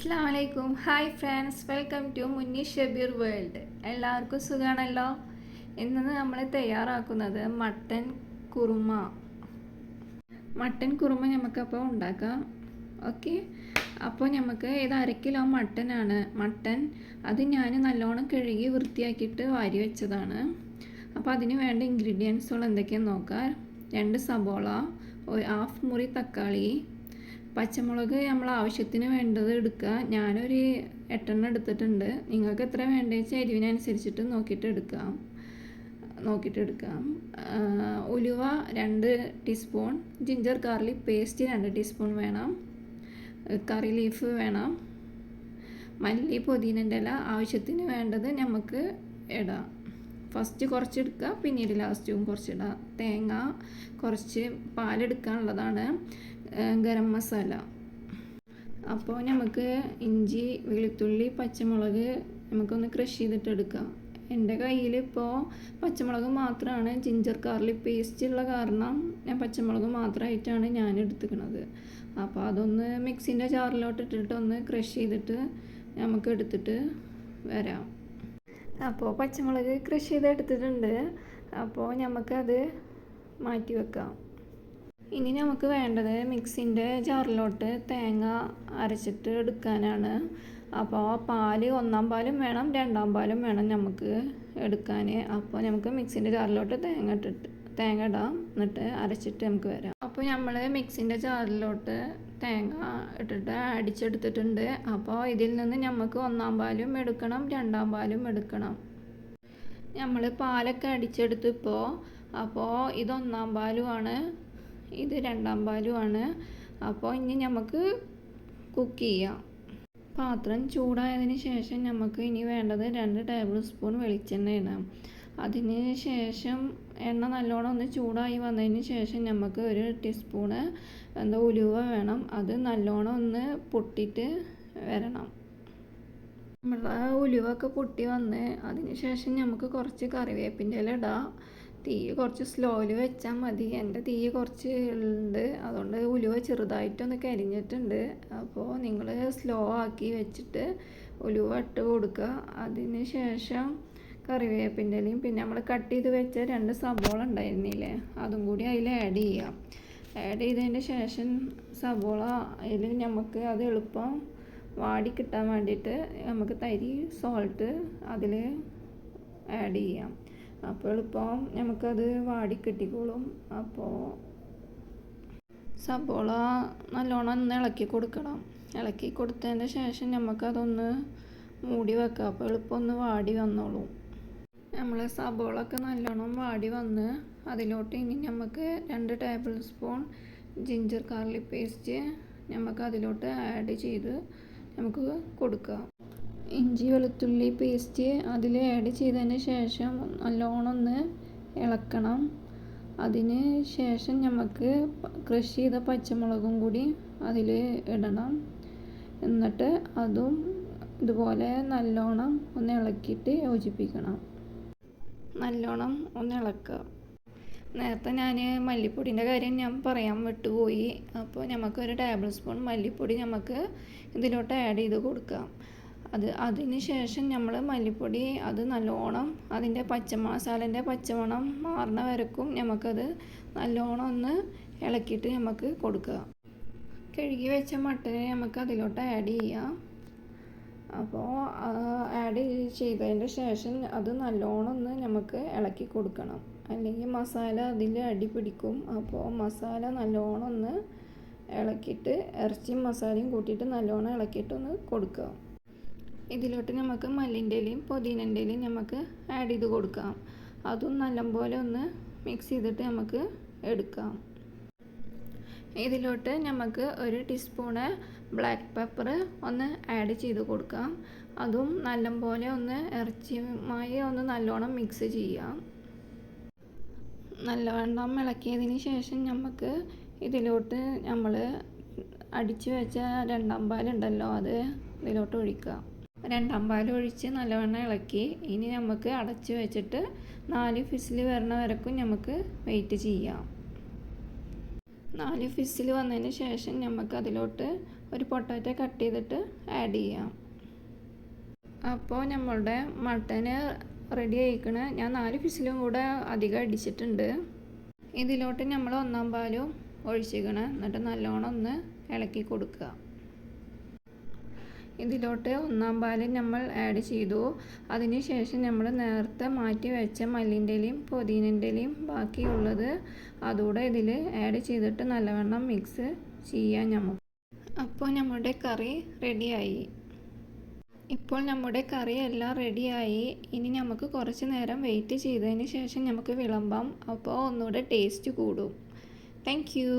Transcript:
അസ്സലാമു അലൈക്കും. Hi friends, welcome to Munni Shabeer world. എല്ലാവർക്കും സുഖമാണല്ലോ. ഇന്ന് നമ്മൾ തയ്യാറാക്കുന്നത് മട്ടൻ കുറുമ. നമുക്കപ്പോൾ ഉണ്ടാക്കാം. ഓക്കെ, അപ്പോൾ നമുക്ക് ഇത് 1/2 കിലോ മട്ടനാണ്. അത് ഞാൻ നല്ലോണം കഴുകി വൃത്തിയാക്കിയിട്ട് വാരി വെച്ചതാണ്. അപ്പോൾ അതിന് വേണ്ട ഇൻഗ്രീഡിയൻസുകൾ എന്തൊക്കെയാണെന്ന് നോക്കാം. 2 സബോള, 1/2 മുറി തക്കാളി, പച്ചമുളക് നമ്മൾ ആവശ്യത്തിന് വേണ്ടത് എടുക്കുക. ഞാനൊരു 8 എണ്ണം എടുത്തിട്ടുണ്ട്. നിങ്ങൾക്ക് എത്ര വേണ്ടതെന്ന് വെച്ചാൽ എരിവിനനുസരിച്ചിട്ട് നോക്കിയിട്ട് എടുക്കാം. ഉലുവ 2 teaspoon, ginger garlic paste 2 teaspoon വേണം, കറി ലീഫ് വേണം, മല്ലി പുതിനൻ്റെ ഇല ആവശ്യത്തിന് വേണ്ടത് നമുക്ക് ഇടാം. ഫസ്റ്റ് കുറച്ച് എടുക്കുക, പിന്നീട് ലാസ്റ്റും കുറച്ചിടാം. തേങ്ങ, കുറച്ച് പാലെടുക്കാനുള്ളതാണ്, ഗരം മസാല. അപ്പോൾ നമുക്ക് ഇഞ്ചി, വെളുത്തുള്ളി, പച്ചമുളക് നമുക്കൊന്ന് ക്രഷ് ചെയ്തിട്ട് എടുക്കാം. എൻ്റെ കയ്യിൽ ഇപ്പോൾ പച്ചമുളക് മാത്രമാണ്. ജിഞ്ചർ ഗാർലിക് പേസ്റ്റ് ഉള്ള കാരണം ഞാൻ പച്ചമുളക് മാത്രമായിട്ടാണ് ഞാൻ എടുത്തിരിക്കുന്നത്. അപ്പോൾ അതൊന്ന് മിക്സിൻ്റെ ജാറിലോട്ട് ഇട്ടിട്ട് ഒന്ന് ക്രഷ് ചെയ്തിട്ട് നമുക്ക് എടുത്തിട്ട് വരാം. അപ്പോൾ പച്ചമുളക് ക്രഷ് ചെയ്ത് എടുത്തിട്ടുണ്ട്. അപ്പോൾ നമുക്കത് മാറ്റി വെക്കാം. ഇനി നമുക്ക് വേണ്ടത് മിക്സിൻ്റെ ജാറിലോട്ട് തേങ്ങ അരച്ചിട്ട് എടുക്കാനാണ്. അപ്പോൾ പാല് 1-ാം പാലും വേണം, 2-ാം പാലും വേണം നമുക്ക് എടുക്കാൻ. അപ്പോൾ നമുക്ക് മിക്സിൻ്റെ ജാറിലോട്ട് തേങ്ങ ഇടാം, എന്നിട്ട് അരച്ചിട്ട് നമുക്ക് വരാം. അപ്പോൾ നമ്മൾ മിക്സിൻ്റെ ജാറിലോട്ട് തേങ്ങ ഇട്ടിട്ട് അടിച്ചെടുത്തിട്ടുണ്ട്. അപ്പോൾ ഇതിൽ നിന്ന് നമുക്ക് 1-ാം പാലും എടുക്കണം, 2-ാം പാലും എടുക്കണം. നമ്മൾ പാലൊക്കെ അടിച്ചെടുത്തിപ്പോൾ. അപ്പോൾ ഇത് 1-ാം പാലുമാണ്, ഇത് 2-ാം പാലുമാണ്. അപ്പോൾ ഇനി നമുക്ക് കുക്ക് ചെയ്യാം. പാത്രം ചൂടായതിന് ശേഷം നമുക്ക് ഇനി വേണ്ടത് 2 ടേബിൾ സ്പൂൺ വെളിച്ചെണ്ണ ഇടാം. അതിന് ശേഷം എണ്ണ നല്ലോണം ഒന്ന് ചൂടായി വന്നതിന് ശേഷം നമുക്ക് 1 ടീസ്പൂണ് ഉലുവ വേണം. അത് നല്ലോണം ഒന്ന് പൊട്ടിയിട്ട് വരണം. നമ്മളെ ഉലുവൊക്കെ പൊട്ടി വന്ന് അതിന് ശേഷം നമുക്ക് കുറച്ച് കറിവേപ്പിൻ്റെ ഇല ഇടാം. തീ കുറച്ച് സ്ലോയിൽ വെച്ചാൽ മതി. എൻ്റെ തീ കുറച്ച് ഉണ്ട്, അതുകൊണ്ട് ഉലുവ ചെറുതായിട്ടൊന്ന് കരിഞ്ഞിട്ടുണ്ട്. അപ്പോൾ നിങ്ങൾ സ്ലോ ആക്കി വെച്ചിട്ട് ഉലുവ ഇട്ട് കൊടുക്കുക. അതിന് ശേഷം കറിവേപ്പിൻ്റെ ഇലയും പിന്നെ നമ്മൾ കട്ട് ചെയ്ത് വെച്ച 2 സബോള ഉണ്ടായിരുന്നില്ലേ, അതും കൂടി അതിൽ ആഡ് ചെയ്യാം. ആഡ് ചെയ്തതിന് ശേഷം സബോള അതിൽ നമുക്ക് അത് എളുപ്പം വാടി കിട്ടാൻ വേണ്ടിയിട്ട് നമുക്ക് തരി സോൾട്ട് അതിൽ ആഡ് ചെയ്യാം. അപ്പോൾ എളുപ്പം നമുക്കത് വാടി കിട്ടിക്കോളും. അപ്പോൾ സബോള നല്ലോണം ഒന്ന് ഇളക്കി കൊടുക്കണം. ഇളക്കി കൊടുത്തതിന് ശേഷം നമുക്കതൊന്ന് മൂടി വെക്കാം. അപ്പോൾ എളുപ്പം ഒന്ന് വാടി വന്നോളും. നമ്മൾ സബോളൊക്കെ നല്ലോണം വാടി വന്ന് അതിലോട്ട് ഇനി നമുക്ക് 2 table spoon ginger garlic paste നമുക്ക് അതിലോട്ട് ആഡ് ചെയ്ത് നമുക്ക് കൊടുക്കാം. ഇഞ്ചി വെളുത്തുള്ളി പേസ്റ്റ് അതിൽ ആഡ് ചെയ്തതിന് ശേഷം നല്ലോണം ഒന്ന് ഇളക്കണം. അതിന് ശേഷം നമുക്ക് ക്രഷ് ചെയ്ത പച്ചമുളകും കൂടി അതിൽ ഇടണം. എന്നിട്ട് അതും ഇതുപോലെ നല്ലോണം ഒന്ന് ഇളക്കിയിട്ട് യോജിപ്പിക്കണം. നല്ലോണം ഒന്ന് ഇളക്കുക. നേരത്തെ ഞാൻ മല്ലിപ്പൊടിൻ്റെ കാര്യം ഞാൻ പറയാൻ വിട്ടുപോയി. അപ്പോൾ നമുക്ക് 1 ടേബിൾ സ്പൂൺ മല്ലിപ്പൊടി നമുക്ക് ഇതിലോട്ട് ആഡ് ചെയ്ത് കൊടുക്കാം. അതിന് ശേഷം നമ്മൾ മല്ലിപ്പൊടി അത് നല്ലോണം അതിൻ്റെ മസാലേൻ്റെ പച്ചമണം മാറണ വരക്കും നമുക്കത് നല്ലോണം ഒന്ന് ഇളക്കിയിട്ട് നമുക്ക് കൊടുക്കുക. കഴുകി വെച്ച മട്ടനെ നമുക്ക് അതിലോട്ട് ആഡ് ചെയ്യാം. അപ്പോൾ ആഡ് ചെയ്തതിൻ്റെ ശേഷം അത് നല്ലോണം ഒന്ന് നമുക്ക് ഇളക്കി കൊടുക്കണം, അല്ലെങ്കിൽ മസാല അതിൽ അടി പിടിക്കും. അപ്പോൾ മസാല നല്ലോണം ഒന്ന് ഇളക്കിയിട്ട് ഇറച്ചിയും മസാലയും കൂട്ടിയിട്ട് നല്ലോണം ഇളക്കിയിട്ടൊന്ന് കൊടുക്കുക. ഇതിലോട്ട് നമുക്ക് മല്ലിൻ്റെ ഇലയും പുതിനൻ്റെ ഇലയും നമുക്ക് ആഡ് ചെയ്ത് കൊടുക്കാം. അതും നല്ലപോലെ ഒന്ന് മിക്സ് ചെയ്തിട്ട് നമുക്ക് എടുക്കാം. ഇതിലോട്ട് നമുക്ക് 1 ടീസ്പൂണ് ബ്ലാക്ക് പെപ്പർ ഒന്ന് ആഡ് ചെയ്ത് കൊടുക്കാം. അതും നല്ലപോലെ ഒന്ന് ഇറച്ചിയുമായി ഒന്ന് നല്ലോണം മിക്സ് ചെയ്യാം. നല്ലവണ്ണം ഇളക്കിയതിന് ശേഷം നമുക്ക് ഇതിലോട്ട് നമ്മൾ അടിച്ചു വെച്ച 2-ാം പാലുണ്ടല്ലോ, അത് ഇതിലോട്ട് ഒഴിക്കുക. 2-ാം പാൽ ഒഴിച്ച് നല്ലവണ്ണം ഇളക്കി ഇനി നമുക്ക് അടച്ചു വെച്ചിട്ട് 4 വിസിൽ വരണ വരക്കും നമുക്ക് വെയിറ്റ് ചെയ്യാം. 4 വിസിൽ വന്നതിന് ശേഷം നമുക്ക് അതിലോട്ട് ഒരു പൊട്ടാറ്റോ കട്ട് ചെയ്തിട്ട് ആഡ് ചെയ്യാം. അപ്പോൾ നമ്മളുടെ മട്ടന് റെഡി ആയിക്കണ്. ഞാൻ 4 വിസിലും കൂടെ അധികം അടിച്ചിട്ടുണ്ട്. ഇതിലോട്ട് നമ്മൾ 1-ാം പാലും ഒഴിച്ചിക്കണം. എന്നിട്ട് നല്ലോണം ഒന്ന് ഇളക്കി കൊടുക്കുക. ഇതിലോട്ട് 1-ാം പാല് നമ്മൾ ആഡ് ചെയ്തു. അതിന് ശേഷം നമ്മൾ നേരത്തെ മാറ്റി വെച്ച മല്ലിൻ്റെ ഇലയും പുതിനൻ്റെ ഇലയും ബാക്കിയുള്ളത് അതുകൂടെ ഇതിൽ ആഡ് ചെയ്തിട്ട് നല്ലവണ്ണം മിക്സ് ചെയ്യാം നമുക്ക്. അപ്പോൾ നമ്മുടെ കറി റെഡിയായി. ഇപ്പോൾ നമ്മുടെ കറി എല്ലാം റെഡിയായി. ഇനി നമുക്ക് കുറച്ച് നേരം വെയിറ്റ് ചെയ്തതിന് ശേഷം നമുക്ക് വിളമ്പാം. അപ്പോൾ ഒന്നുകൂടെ ടേസ്റ്റ് കൂടും. Thank you.